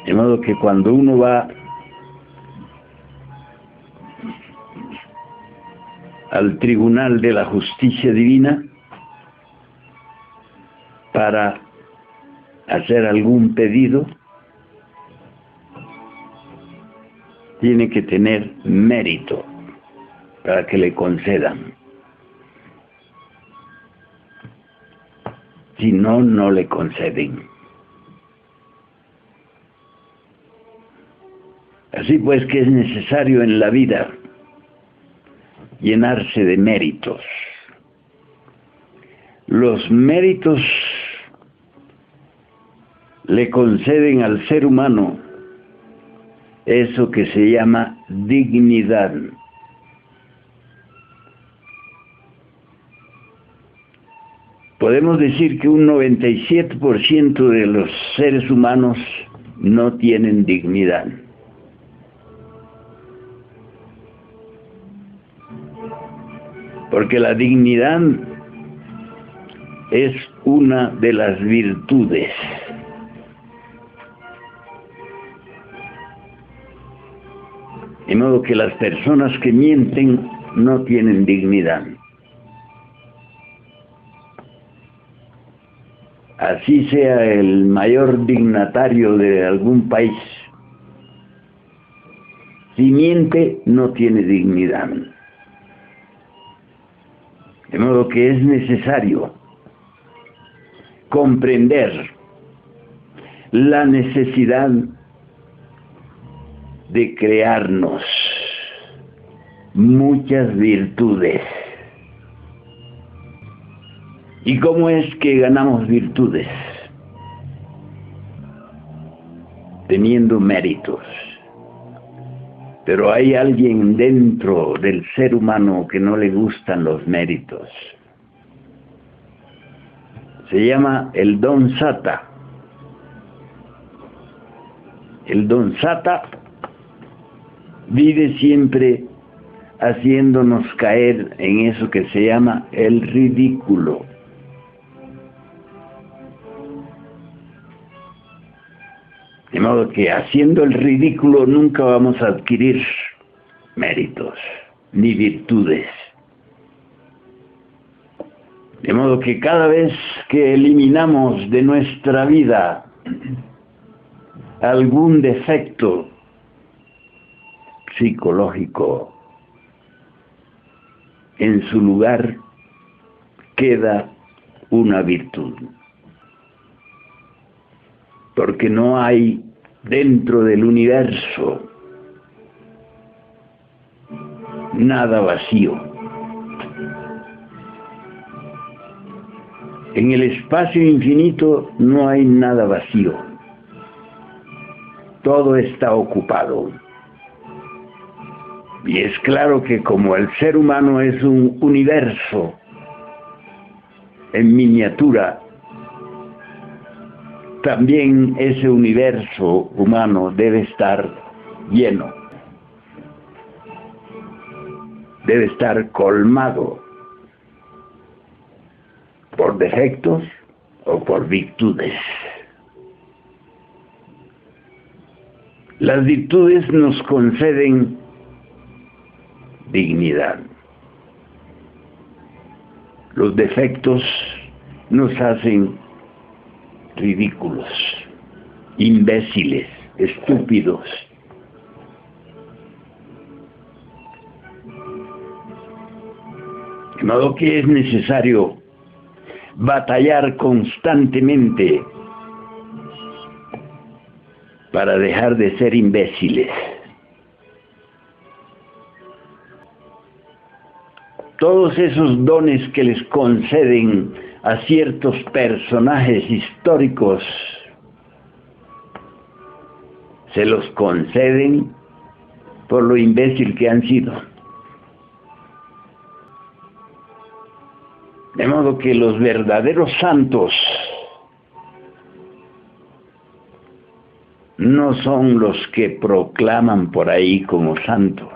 De modo que cuando uno va al tribunal de la justicia divina para hacer algún pedido, tiene que tener mérito para que le concedan. Si no, no le conceden. Así pues que es necesario en la vida llenarse de méritos. Los méritos le conceden al ser humano eso que se llama dignidad. Podemos decir que un 97% de los seres humanos no tienen dignidad. Porque la dignidad es una de las virtudes. De modo que las personas que mienten no tienen dignidad. Así sea el mayor dignatario de algún país, si miente no tiene dignidad. De modo que es necesario comprender la necesidad de crearnos muchas virtudes. ¿Y cómo es que ganamos virtudes? Teniendo méritos. Pero hay alguien dentro del ser humano que no le gustan los méritos. Se llama el don sata. El don sata vive siempre haciéndonos caer en eso que se llama el ridículo. De modo que haciendo el ridículo nunca vamos a adquirir méritos ni virtudes. De modo que cada vez que eliminamos de nuestra vida algún defecto psicológico, en su lugar queda una virtud. Porque no hay dentro del universo nada vacío. En el espacio infinito no hay nada vacío. Todo está ocupado. Y es claro que como el ser humano es un universo en miniatura, también ese universo humano debe estar lleno, debe estar colmado por defectos o por virtudes. Las virtudes nos conceden dignidad. Los defectos nos hacen ridículos, imbéciles, estúpidos. De modo que es necesario batallar constantemente para dejar de ser imbéciles. Todos esos dones que les conceden a ciertos personajes históricos, se los conceden por lo imbécil que han sido. De modo que los verdaderos santos no son los que proclaman por ahí como santos.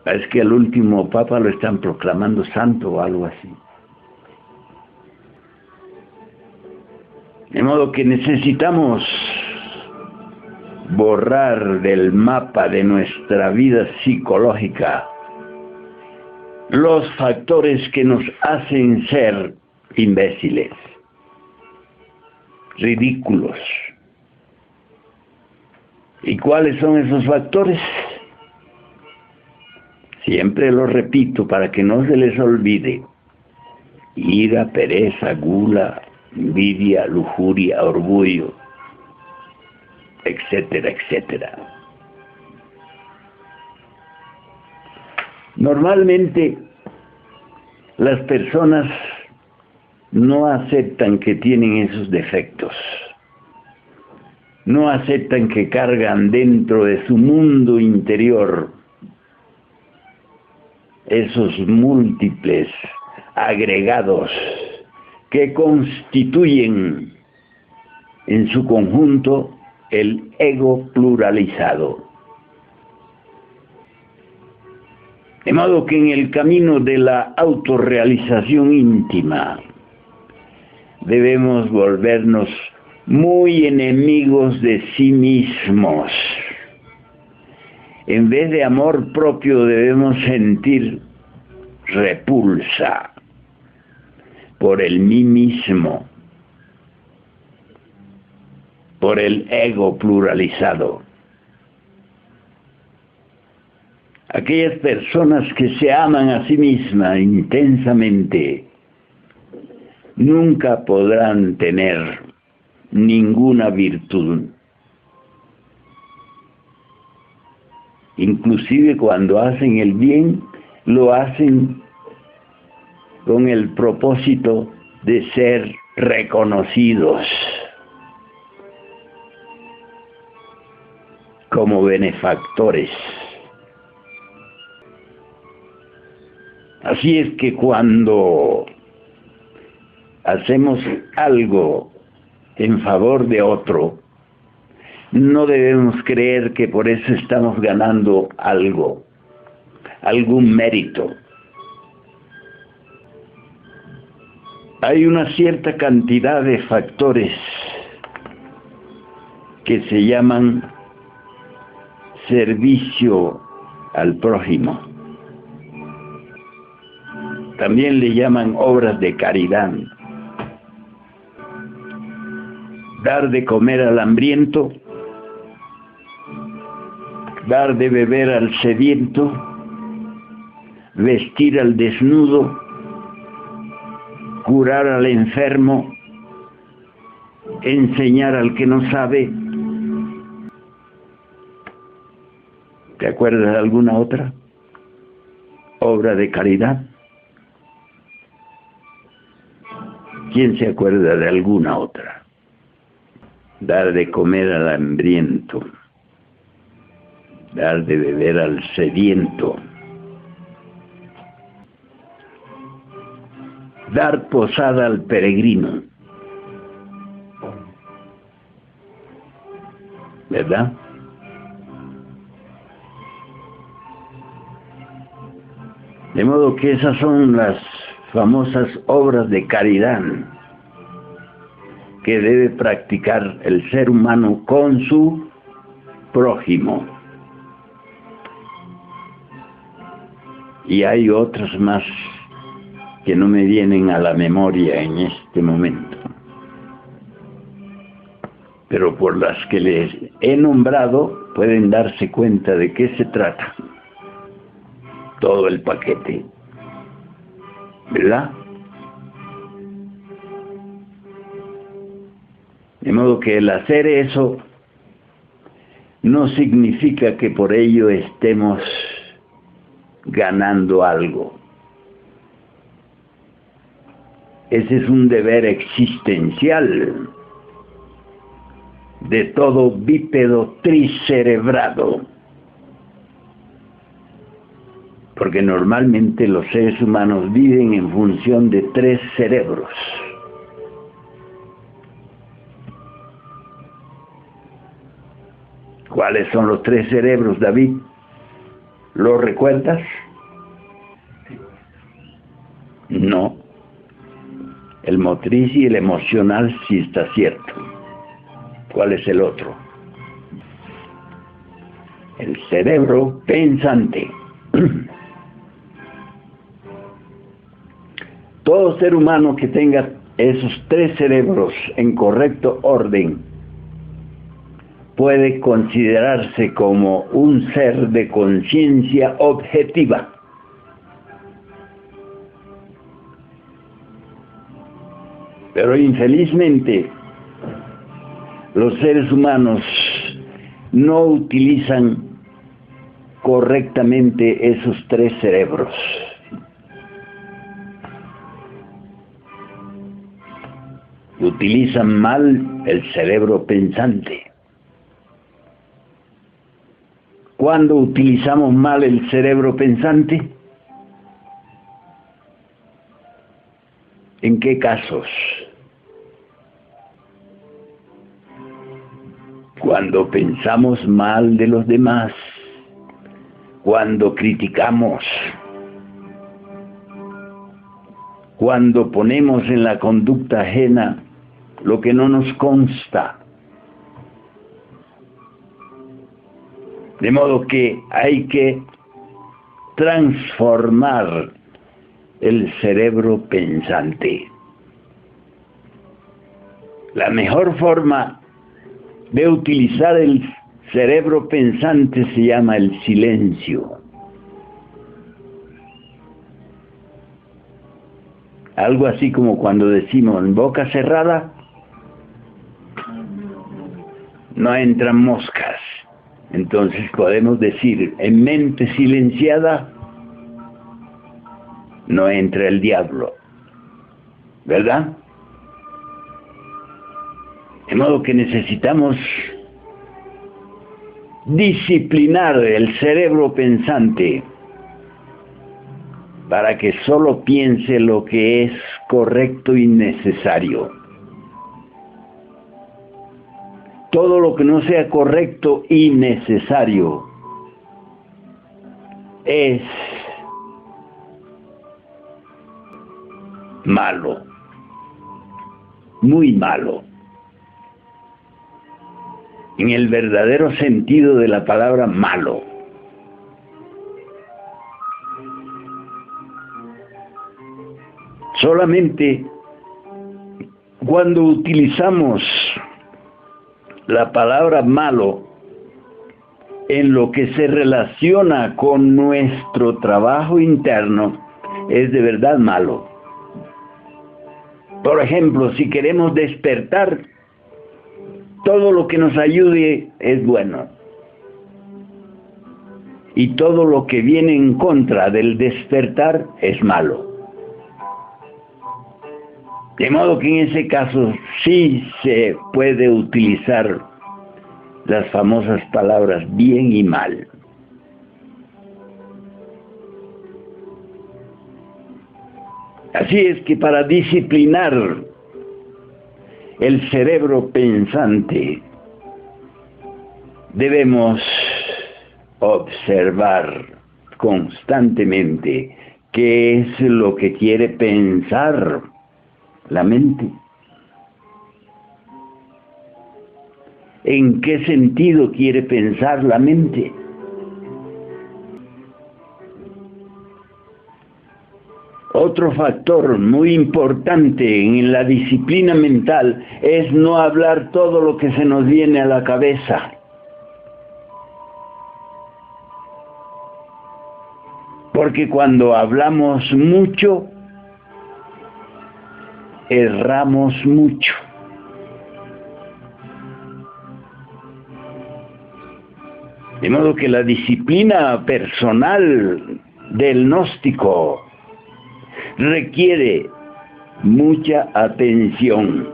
Es que al último papa lo están proclamando santo o algo así. De modo que necesitamos borrar del mapa de nuestra vida psicológica los factores que nos hacen ser imbéciles, ridículos. ¿Y cuáles son esos factores? Siempre lo repito para que no se les olvide: ira, pereza, gula, envidia, lujuria, orgullo, etcétera, etcétera. Normalmente las personas no aceptan que tienen esos defectos, no aceptan que cargan dentro de su mundo interior esos múltiples agregados que constituyen en su conjunto el ego pluralizado. De modo que en el camino de la autorrealización íntima debemos volvernos muy enemigos de sí mismos. En vez de amor propio debemos sentir repulsa por el mí mismo, por el ego pluralizado. Aquellas personas que se aman a sí mismas intensamente nunca podrán tener ninguna virtud. Inclusive cuando hacen el bien, lo hacen con el propósito de ser reconocidos como benefactores. Así es que cuando hacemos algo en favor de otro, no debemos creer que por eso estamos ganando algo, algún mérito. Hay una cierta cantidad de factores que se llaman servicio al prójimo. También le llaman obras de caridad. Dar de comer al hambriento, dar de beber al sediento, vestir al desnudo, curar al enfermo, enseñar al que no sabe. ¿Te acuerdas de alguna otra obra de caridad? ¿Quién se acuerda de alguna otra? Dar de comer al hambriento, dar de beber al sediento, dar posada al peregrino, ¿verdad? De modo que esas son las famosas obras de caridad que debe practicar el ser humano con su prójimo. Y hay otras más que no me vienen a la memoria en este momento, pero por las que les he nombrado pueden darse cuenta de qué se trata todo el paquete, ¿verdad? De modo que el hacer eso no significa que por ello estemos ganando algo. Ese es un deber existencial de todo bípedo tricerebrado. Porque normalmente los seres humanos viven en función de 3 cerebros. ¿Cuáles son los 3 cerebros, David? ¿Lo recuerdas? No. El motriz y el emocional sí está cierto. ¿Cuál es el otro? el cerebro pensante. Todo ser humano que tenga esos tres cerebros en correcto orden puede considerarse como un ser de conciencia objetiva. Pero infelizmente, los seres humanos no utilizan correctamente esos tres cerebros. Utilizan mal el cerebro pensante. ¿Cuándo utilizamos mal el cerebro pensante? ¿En qué casos? Cuando pensamos mal de los demás, cuando criticamos, cuando ponemos en la conducta ajena lo que no nos consta. De modo que hay que transformar el cerebro pensante. La mejor forma de utilizar el cerebro pensante se llama el silencio. Algo así como cuando decimos en boca cerrada no entran moscas. Entonces podemos decir en mente silenciada no entra el diablo, ¿verdad? De modo que necesitamos disciplinar el cerebro pensante para que solo piense lo que es correcto y necesario. Todo lo que no sea correcto y necesario es malo, muy malo. En el verdadero sentido de la palabra malo. Solamente cuando utilizamos la palabra malo en lo que se relaciona con nuestro trabajo interno, es de verdad malo. Por ejemplo, si queremos despertar, todo lo que nos ayude es bueno. Y todo lo que viene en contra del despertar es malo. De modo que en ese caso sí se puede utilizar las famosas palabras bien y mal. Así es que para disciplinar el cerebro pensante debemos observar constantemente qué es lo que quiere pensar la mente. ¿En qué sentido quiere pensar la mente? Otro factor muy importante en la disciplina mental es no hablar todo lo que se nos viene a la cabeza. Porque cuando hablamos mucho, erramos mucho. De modo que la disciplina personal del gnóstico requiere mucha atención.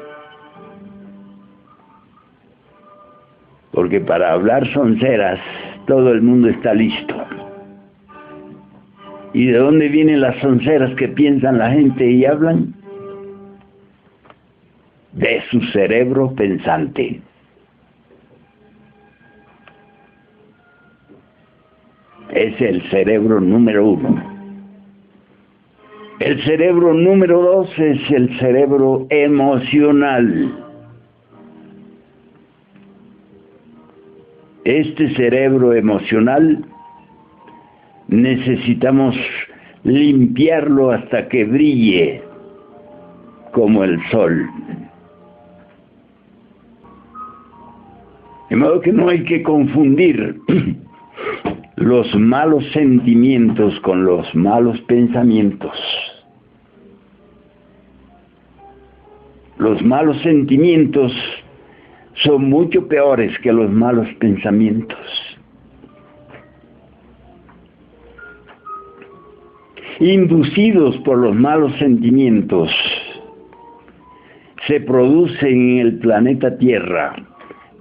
Porque para hablar sonceras, todo el mundo está listo. ¿Y de dónde vienen las sonceras que piensan la gente y hablan? De su cerebro pensante. Es el cerebro número 1. El cerebro número 2 es el cerebro emocional. Este cerebro emocional necesitamos limpiarlo hasta que brille como el sol. De modo que no hay que confundir los malos sentimientos con los malos pensamientos. Los malos sentimientos son mucho peores que los malos pensamientos. Inducidos por los malos sentimientos, se producen en el planeta Tierra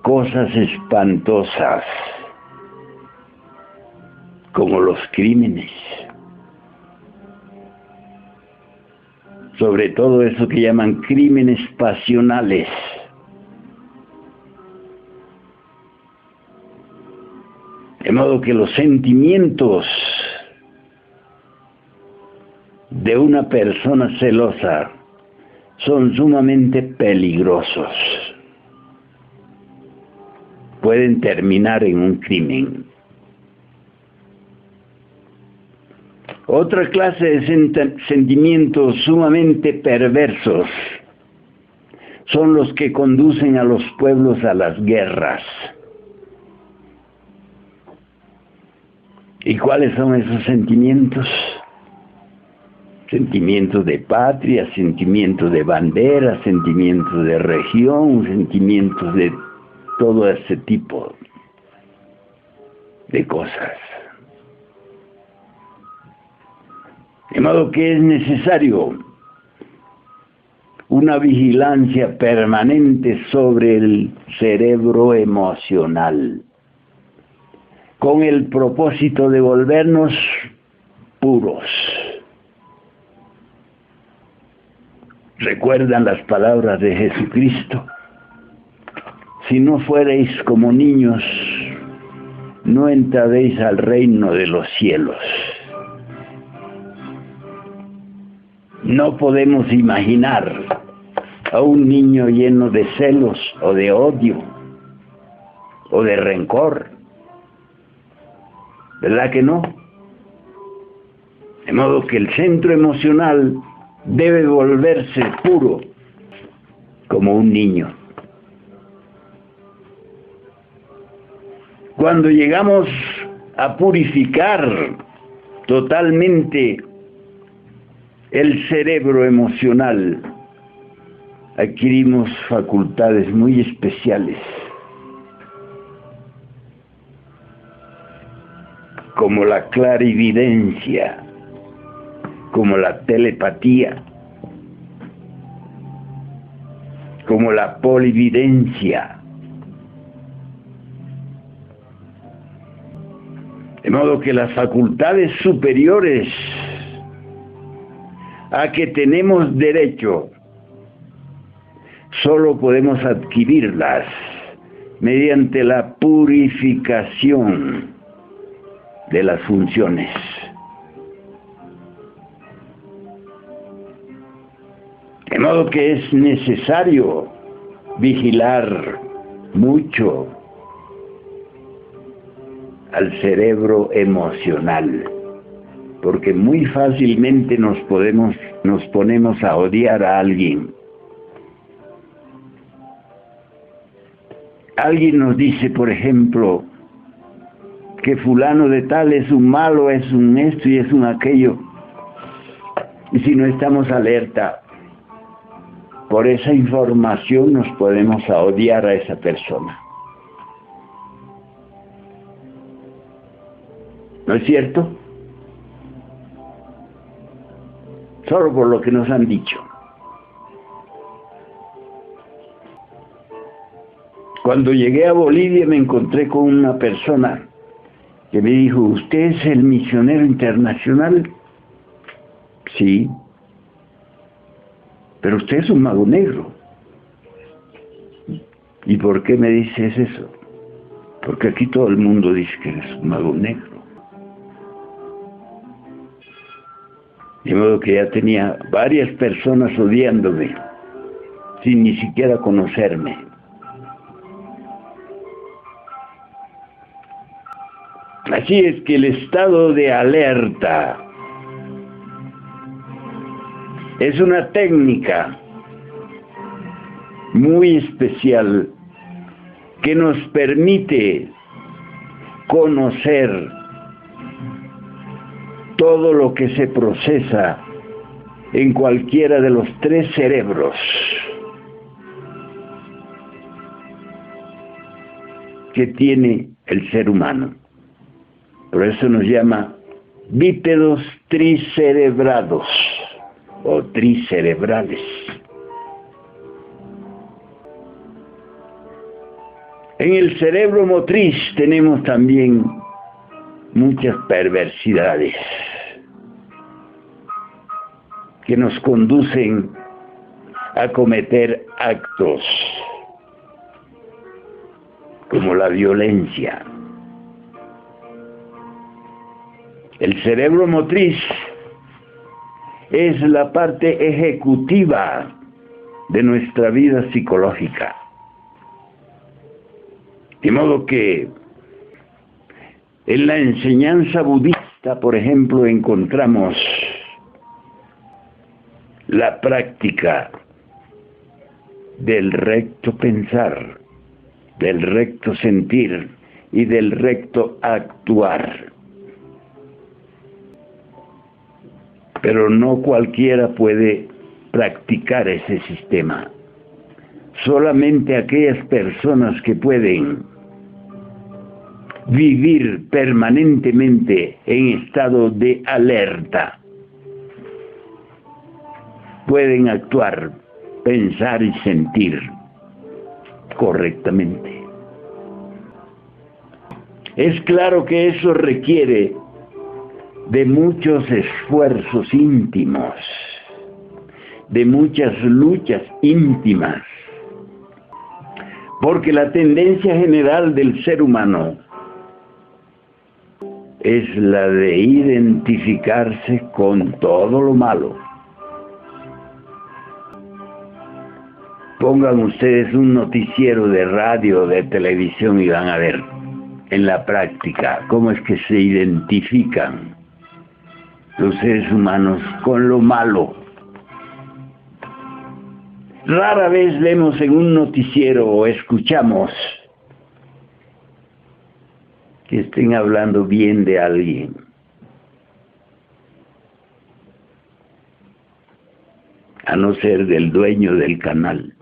cosas espantosas, como los crímenes. Sobre todo eso que llaman crímenes pasionales. De modo que los sentimientos de una persona celosa son sumamente peligrosos. Pueden terminar en un crimen. Otra clase de sentimientos sumamente perversos son los que conducen a los pueblos a las guerras. ¿Y cuáles son esos sentimientos? Sentimientos de patria, sentimientos de bandera, sentimientos de región, sentimientos de todo ese tipo de cosas. De modo que es necesario una vigilancia permanente sobre el cerebro emocional, con el propósito de volvernos puros. ¿Recuerdan las palabras de Jesucristo? Si no fuereis como niños, no entraréis al reino de los cielos. No podemos imaginar a un niño lleno de celos o de odio o de rencor. ¿Verdad que no? De modo que el centro emocional debe volverse puro como un niño. Cuando llegamos a purificar totalmente el cerebro emocional, adquirimos facultades muy especiales, como la clarividencia, como la telepatía, como la polividencia. De modo que las facultades superiores a que tenemos derecho, solo podemos adquirirlas mediante la purificación de las funciones. De modo que es necesario vigilar mucho al cerebro emocional, porque muy fácilmente nos ponemos a odiar a alguien. Alguien nos dice, por ejemplo, que fulano de tal es un malo, es un esto y es un aquello. Y si no estamos alerta por esa información, nos podemos a odiar a esa persona. ¿No es cierto? Solo por lo que nos han dicho. Cuando llegué a Bolivia me encontré con una persona que me dijo, ¿usted es el misionero internacional? Sí. Pero usted es un mago negro. ¿Y por qué me dices eso? Porque aquí todo el mundo dice que eres un mago negro. De modo que ya tenía varias personas odiándome, sin ni siquiera conocerme. Así es que el estado de alerta es una técnica muy especial que nos permite conocer todo lo que se procesa en cualquiera de los tres cerebros que tiene el ser humano. Por eso nos llama bípedos tricerebrados o tricerebrales. En el cerebro motriz tenemos también muchas perversidades que nos conducen a cometer actos como la violencia. El cerebro motriz es la parte ejecutiva de nuestra vida psicológica. De modo que en la enseñanza budista, por ejemplo, encontramos la práctica del recto pensar, del recto sentir y del recto actuar. Pero no cualquiera puede practicar ese sistema. Solamente aquellas personas que pueden vivir permanentemente en estado de alerta pueden actuar, pensar y sentir correctamente. Es claro que eso requiere de muchos esfuerzos íntimos, de muchas luchas íntimas, porque la tendencia general del ser humano es la de identificarse con todo lo malo. Pongan ustedes un noticiero de radio o de televisión y van a ver en la práctica cómo es que se identifican los seres humanos con lo malo. Rara vez vemos en un noticiero o escuchamos que estén hablando bien de alguien. A no ser del dueño del canal.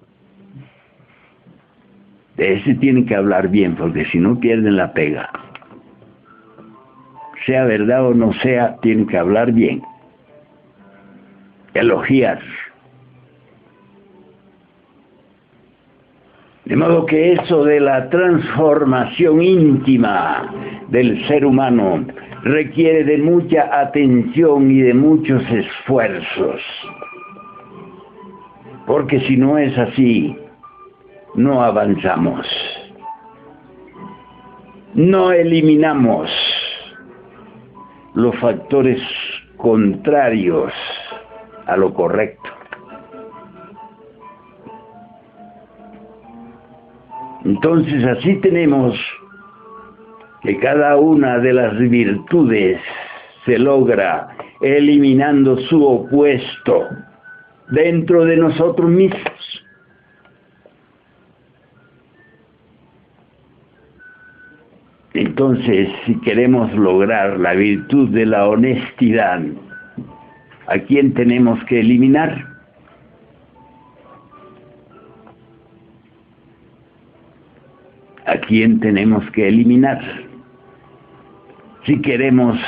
De ese tienen que hablar bien, porque si no pierden la pega. Sea verdad o no sea, tienen que hablar bien. Elogiar. De modo que eso de la transformación íntima del ser humano requiere de mucha atención y de muchos esfuerzos. Porque si no es así, no avanzamos. No eliminamos los factores contrarios a lo correcto. Entonces así tenemos que cada una de las virtudes se logra eliminando su opuesto dentro de nosotros mismos. Entonces, si queremos lograr la virtud de la honestidad, ¿a quién tenemos que eliminar? ¿A quién tenemos que eliminar? Si queremos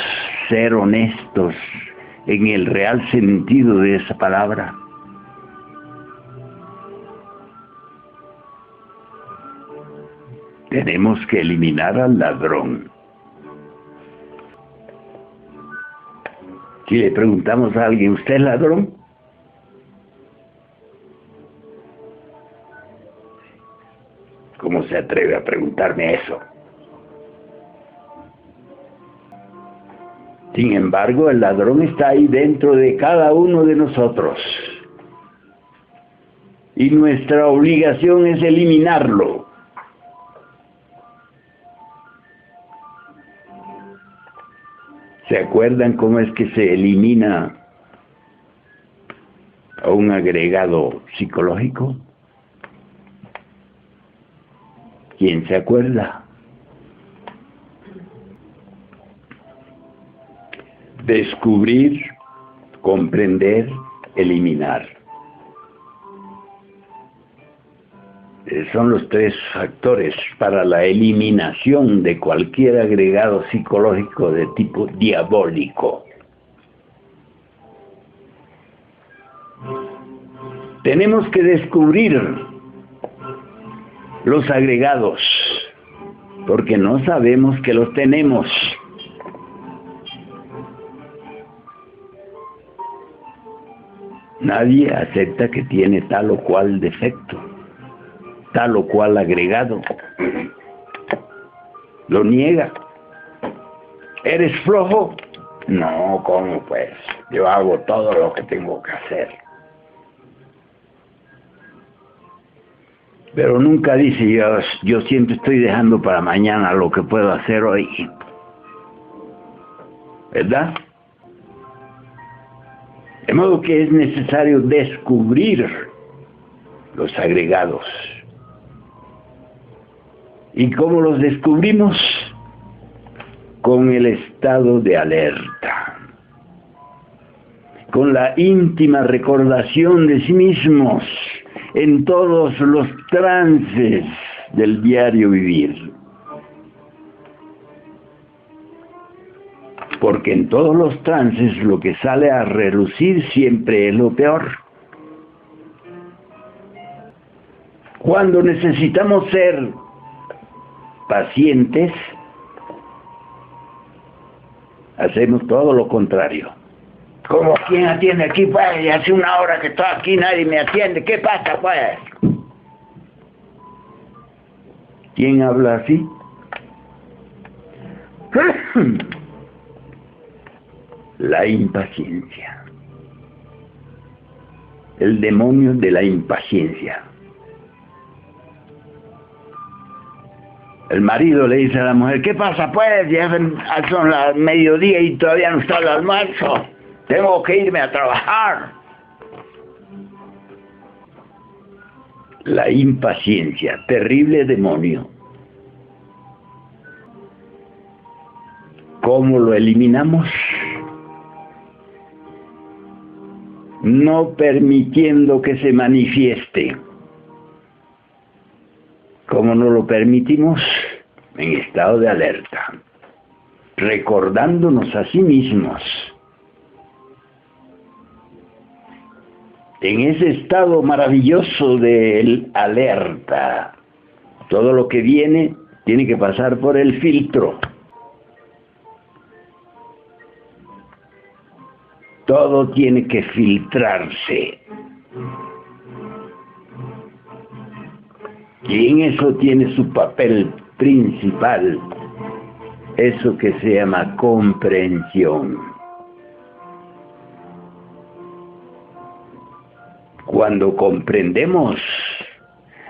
ser honestos en el real sentido de esa palabra, tenemos que eliminar al ladrón. Si le preguntamos a alguien, ¿usted es ladrón? ¿Cómo se atreve a preguntarme eso? Sin embargo, el ladrón está ahí dentro de cada uno de nosotros. Y nuestra obligación es eliminarlo. ¿Se acuerdan cómo es que se elimina a un agregado psicológico? ¿Quién se acuerda? Descubrir, comprender, eliminar. Son los tres factores para la eliminación de cualquier agregado psicológico de tipo diabólico. Tenemos que descubrir los agregados, porque no sabemos que los tenemos. Nadie acepta que tiene tal o cual defecto, tal o cual agregado. Lo niega. ¿Eres flojo? No, ¿cómo pues? Yo hago todo lo que tengo que hacer. Pero nunca dice, yo siempre estoy dejando para mañana lo que puedo hacer hoy. ¿Verdad? De modo que es necesario descubrir los agregados. ¿Y cómo los descubrimos? Con el estado de alerta, con la íntima recordación de sí mismos en todos los trances del diario vivir. Porque en todos los trances lo que sale a relucir siempre es lo peor. Cuando necesitamos ser pacientes, hacemos todo lo contrario. Como, ¿quién atiende aquí? Pues, ya hace una hora que estoy aquí, nadie me atiende. ¿Qué pasa, pues? ¿Quién habla así? La impaciencia. El demonio de la impaciencia. El marido le dice a la mujer, ¿qué pasa pues? Ya son las mediodía y todavía no está el almuerzo. Tengo que irme a trabajar. La impaciencia, terrible demonio. ¿Cómo lo eliminamos? No permitiendo que se manifieste. ¿Cómo no lo permitimos? En estado de alerta, recordándonos a sí mismos. En ese estado maravilloso de alerta, todo lo que viene tiene que pasar por el filtro. Todo tiene que filtrarse. Y en eso tiene su papel principal, eso que se llama comprensión. Cuando comprendemos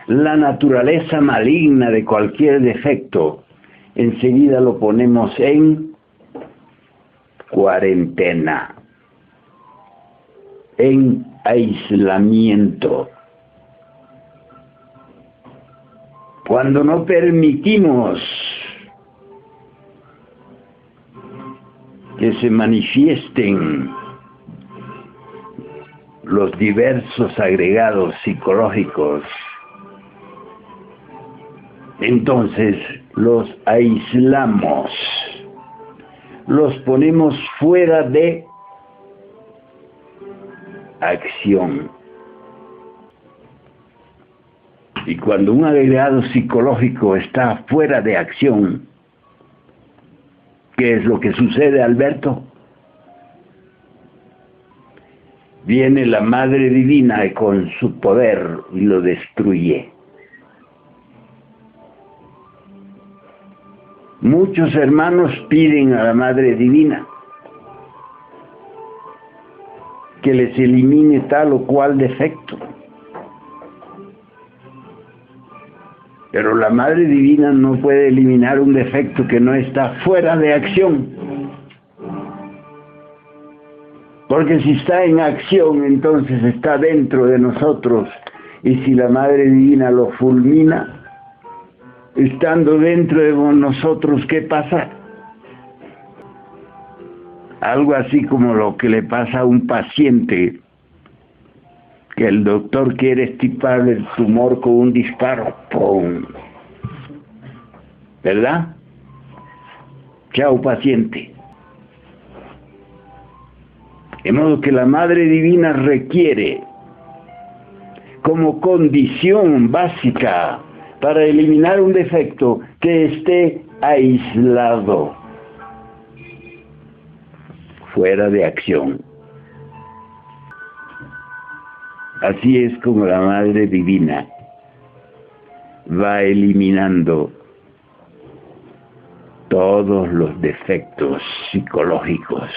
la naturaleza maligna de cualquier defecto, enseguida lo ponemos en cuarentena, en aislamiento. Cuando no permitimos que se manifiesten los diversos agregados psicológicos, entonces los aislamos, los ponemos fuera de acción. Y cuando un agregado psicológico está fuera de acción, ¿qué es lo que sucede, Alberto? Viene la Madre Divina con su poder y lo destruye. Muchos hermanos piden a la Madre Divina que les elimine tal o cual defecto. Pero la Madre Divina no puede eliminar un defecto que no está fuera de acción. Porque si está en acción, entonces está dentro de nosotros. Y si la Madre Divina lo fulmina, estando dentro de nosotros, ¿qué pasa? Algo así como lo que le pasa a un paciente, que el doctor quiere extirpar el tumor con un disparo. ¡Pum! ¿Verdad? Chao, paciente. De modo que la Madre Divina requiere como condición básica para eliminar un defecto que esté aislado, fuera de acción. Así es como la Madre Divina va eliminando todos los defectos psicológicos.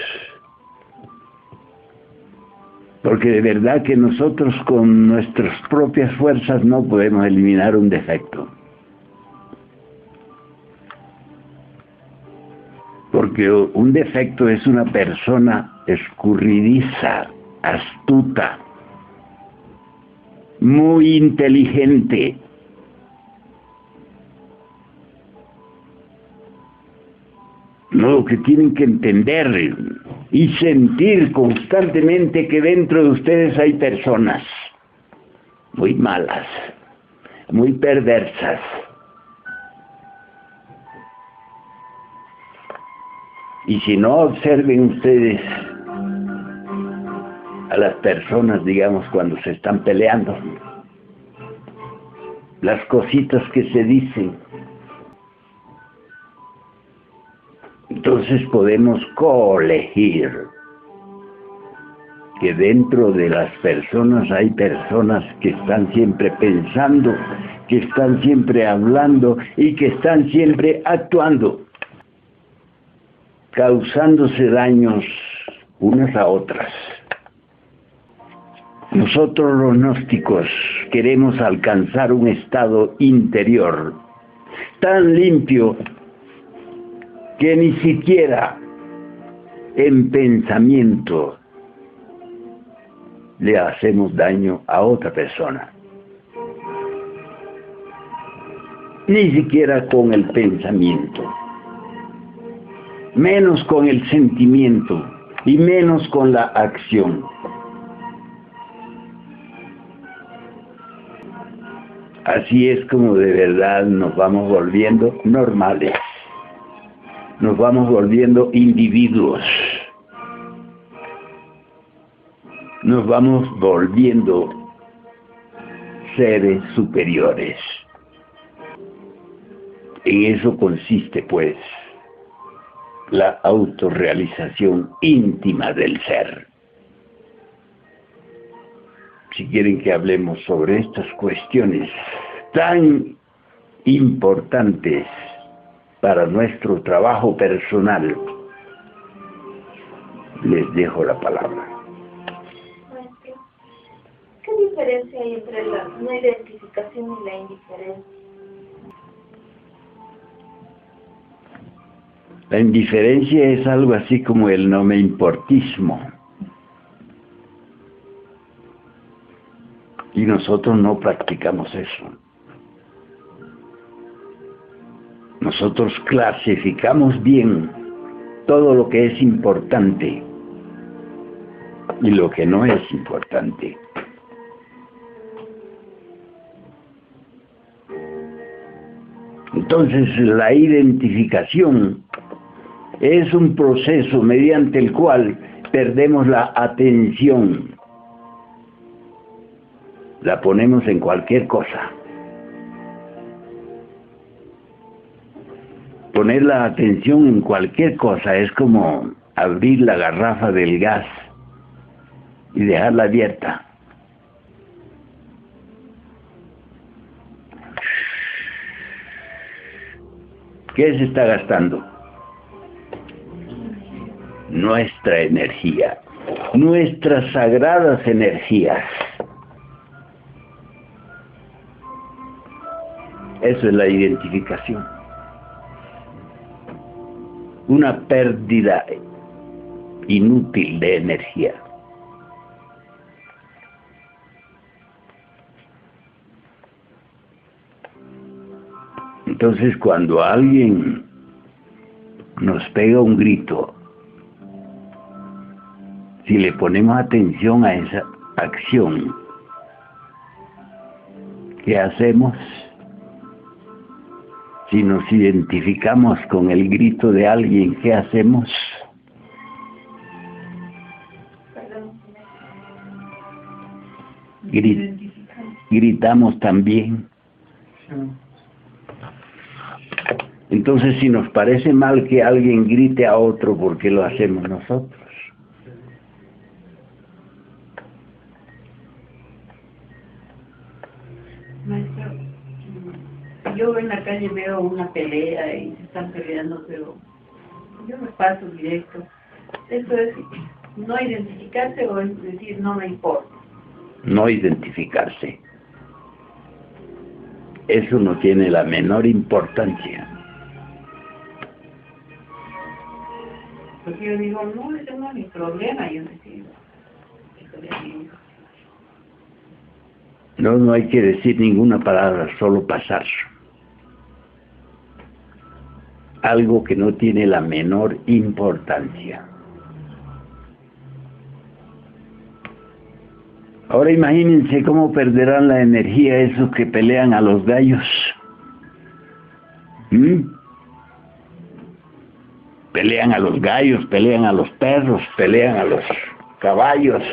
Porque de verdad que nosotros con nuestras propias fuerzas no podemos eliminar un defecto. Porque un defecto es una persona escurridiza, astuta, muy inteligente. Lo que tienen que entender y sentir constantemente que dentro de ustedes hay personas muy malas, muy perversas. Y si no, observen ustedes a las personas, digamos, cuando se están peleando, las cositas que se dicen. Entonces podemos colegir que dentro de las personas hay personas que están siempre pensando, que están siempre hablando y que están siempre actuando, causándose daños unas a otras. Nosotros los gnósticos queremos alcanzar un estado interior tan limpio que ni siquiera en pensamiento le hacemos daño a otra persona. Ni siquiera con el pensamiento, menos con el sentimiento y menos con la acción. Así es como de verdad nos vamos volviendo normales. Nos vamos volviendo individuos. Nos vamos volviendo seres superiores. En eso consiste, pues, la autorrealización íntima del ser. Si quieren que hablemos sobre estas cuestiones tan importantes para nuestro trabajo personal, les dejo la palabra. Maestro, ¿qué diferencia hay entre la no identificación y la indiferencia? La indiferencia es algo así como el no me importismo. Y nosotros no practicamos eso. Nosotros clasificamos bien todo lo que es importante y lo que no es importante. Entonces, la identificación es un proceso mediante el cual perdemos la atención. La ponemos en cualquier cosa. Poner la atención en cualquier cosa es como abrir la garrafa del gas y dejarla abierta. ¿Qué se está gastando? Nuestra energía, nuestras sagradas energías. Eso es la identificación. Una pérdida inútil de energía. Entonces, cuando alguien nos pega un grito, si le ponemos atención a esa acción, ¿qué hacemos? Si nos identificamos con el grito de alguien, ¿qué hacemos? Gritamos también. Entonces, si nos parece mal que alguien grite a otro, ¿por qué lo hacemos nosotros? Maestro, yo en la calle veo una pelea y se están peleando, pero yo me paso directo. ¿Eso es no identificarse o es decir no me importa? No identificarse. Eso no tiene la menor importancia. Porque yo digo, no, ese no es mi problema, yo decido. No hay que decir ninguna palabra, solo pasar. Algo que no tiene la menor importancia. Ahora imagínense cómo perderán la energía esos que pelean a los gallos. Pelean a los gallos, pelean a los perros, pelean a los caballos.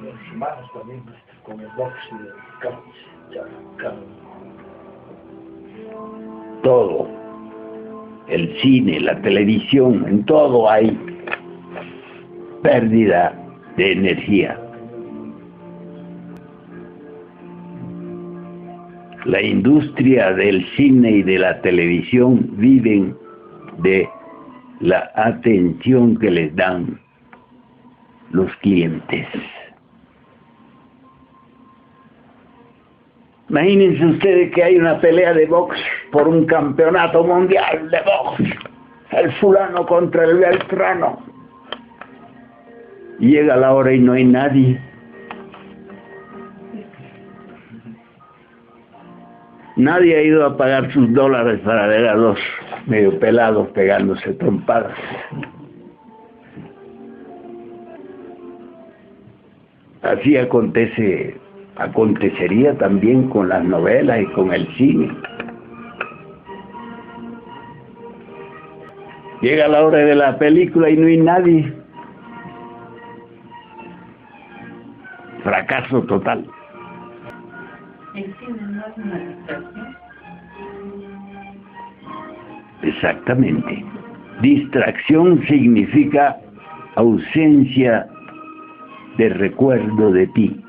Los humanos también, con el box y el campo. Todo. El cine, la televisión, en todo hay pérdida de energía. La industria del cine y de la televisión viven de la atención que les dan los clientes. Imagínense ustedes que hay una pelea de box por un campeonato mundial de box. El fulano contra el beltrano. Llega la hora y no hay nadie. Nadie ha ido a pagar sus dólares para ver a dos medio pelados pegándose trompadas. Así acontecería también con las novelas y con el cine. Llega la hora de la película y no hay nadie. Fracaso total. ¿El cine no es una distracción? Exactamente. Distracción significa ausencia de recuerdo de ti.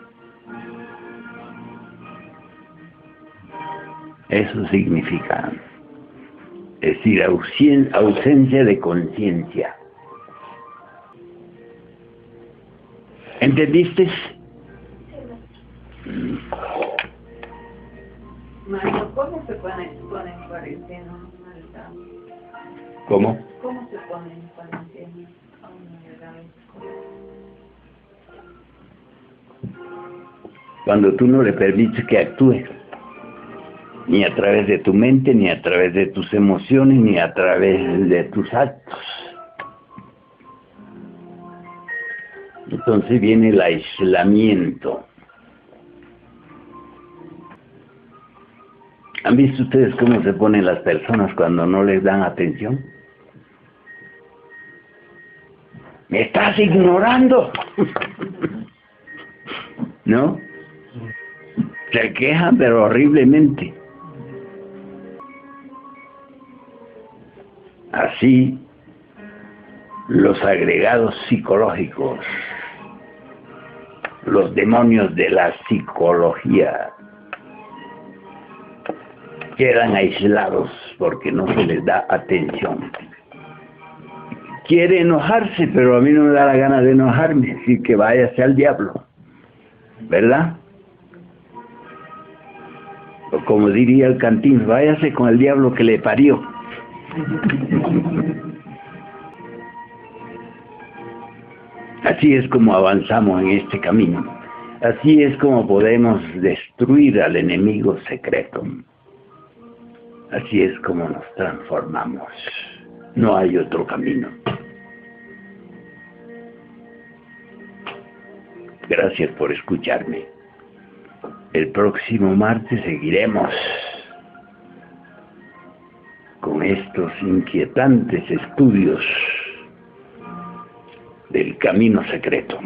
Eso significa, es decir, ausencia de conciencia. ¿Entendiste? Maestro, ¿cómo se pone en cuarentena? ¿Cómo? ¿Cómo se pone en cuarentena a una edad escolar? Cuando tú no le permites que actúe, ni a través de tu mente, ni a través de tus emociones, ni a través de tus actos. Entonces viene el aislamiento. ¿Han visto ustedes cómo se ponen las personas cuando no les dan atención? ¡Me estás ignorando! ¿No? Se quejan, pero horriblemente. Así, los agregados psicológicos, los demonios de la psicología, quedan aislados porque no se les da atención. Quiere enojarse, pero a mí no me da la gana de enojarme, así que váyase al diablo, ¿verdad? O como diría el Cantín, váyase con el diablo que le parió. Así es como avanzamos en este camino. Así es como podemos destruir al enemigo secreto. Así es como nos transformamos. No hay otro camino. Gracias por escucharme. El próximo martes seguiremos con estos inquietantes estudios del camino secreto.